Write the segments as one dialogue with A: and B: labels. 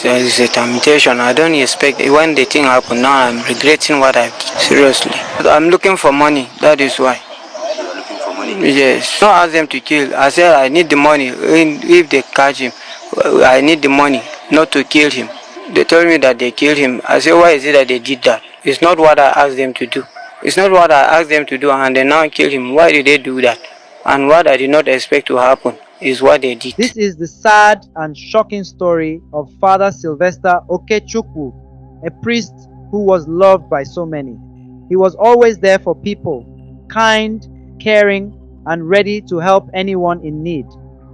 A: It's a temptation. I don't expect when the thing happened. Now I'm regretting what I did. Seriously. I'm looking for money. That is why.
B: You are looking for money?
A: Yes. Don't ask them to kill. I said I need the money. If they catch him, I need the money, not to kill him. They told me that they killed him. I said, why is it that they did that? It's not what I asked them to do. It's not what I asked them to do, and they now kill him. Why did they do that? And what I did not expect to happen is what they did.
C: This is the sad and shocking story of Father Sylvester Okechukwu, a priest who was loved by so many. He was always there for people, kind, caring, and ready to help anyone in need.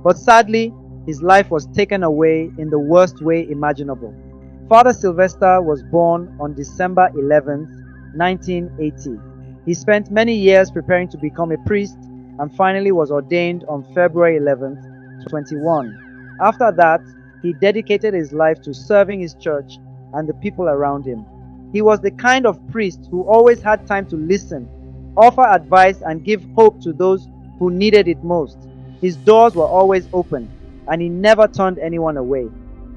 C: But sadly, his life was taken away in the worst way imaginable. Father Sylvester was born on December 11th, 1980. He spent many years preparing to become a priest and finally was ordained on February 11th, 21. After that, he dedicated his life to serving his church and the people around him. He was the kind of priest who always had time to listen, offer advice, and give hope to those who needed it most. His doors were always open, and he never turned anyone away.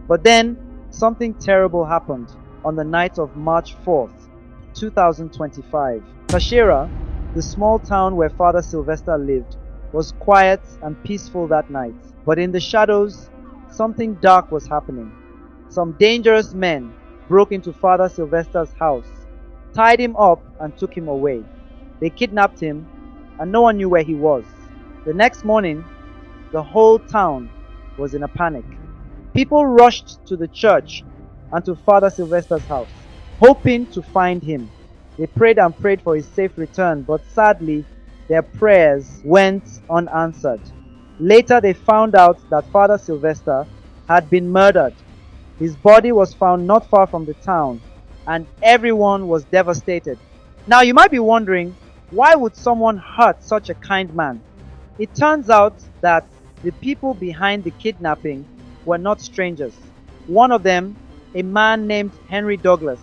C: But then, something terrible happened on the night of March 4th, 2025. Tashar, the small town where Father Sylvester lived, was quiet and peaceful that night. But in the shadows, something dark was happening. Some dangerous men broke into Father Sylvester's house, tied him up, and took him away. They kidnapped him, and no one knew where he was. The next morning, the whole town was in a panic. People rushed to the church and to Father Sylvester's house, hoping to find him. They prayed and prayed for his safe return, but sadly, their prayers went unanswered. Later, they found out that Father Sylvester had been murdered. His body was found not far from the town, and everyone was devastated. Now, you might be wondering, why would someone hurt such a kind man? It turns out that the people behind the kidnapping were not strangers. One of them, a man named Henry Douglas,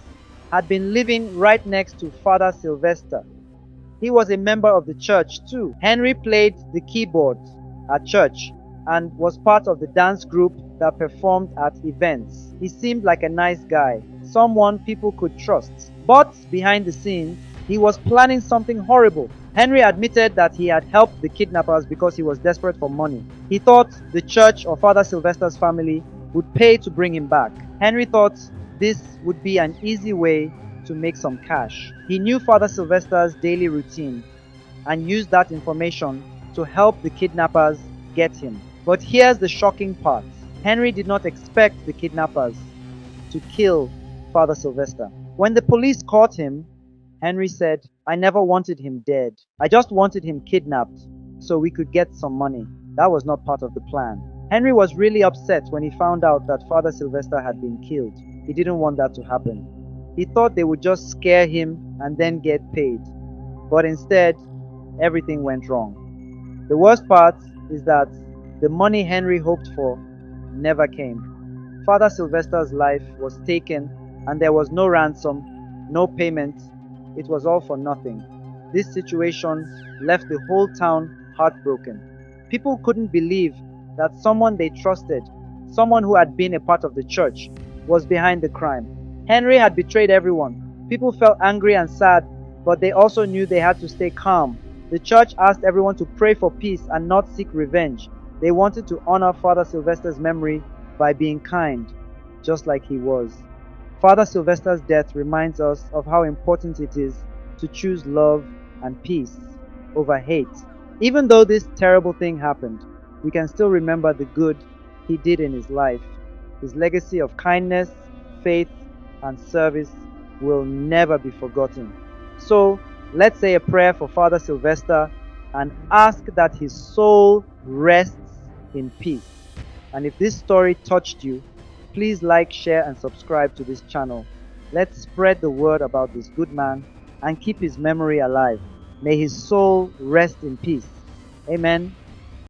C: had been living right next to Father Sylvester. He was a member of the church too. Henry played the keyboard at church and was part of the dance group that performed at events. He seemed like a nice guy, someone people could trust. But behind the scenes, he was planning something horrible. Henry admitted that he had helped the kidnappers because he was desperate for money. He thought the church or Father Sylvester's family would pay to bring him back. Henry thought this would be an easy way to make some cash. He knew Father Sylvester's daily routine and used that information to help the kidnappers get him. But here's the shocking part. Henry did not expect the kidnappers to kill Father Sylvester. When the police caught him, Henry said, "I never wanted him dead. I just wanted him kidnapped so we could get some money. That was not part of the plan." Henry was really upset when he found out that Father Sylvester had been killed. He didn't want that to happen. He thought they would just scare him and then get paid. But instead, everything went wrong. The worst part is that the money Henry hoped for never came. Father Sylvester's life was taken and there was no ransom, no payment. It was all for nothing. This situation left the whole town heartbroken. People couldn't believe that someone they trusted, someone who had been a part of the church, was behind the crime. Henry had betrayed everyone. People felt angry and sad, but they also knew they had to stay calm. The church asked everyone to pray for peace and not seek revenge. They wanted to honor Father Sylvester's memory by being kind, just like he was. Father Sylvester's death reminds us of how important it is to choose love and peace over hate. Even though this terrible thing happened, we can still remember the good he did in his life. His legacy of kindness, faith, and service will never be forgotten. So, let's say a prayer for Father Sylvester and ask that his soul rests in peace. And if this story touched you, please like, share, and subscribe to this channel. Let's spread the word about this good man and keep his memory alive. May his soul rest in peace. Amen.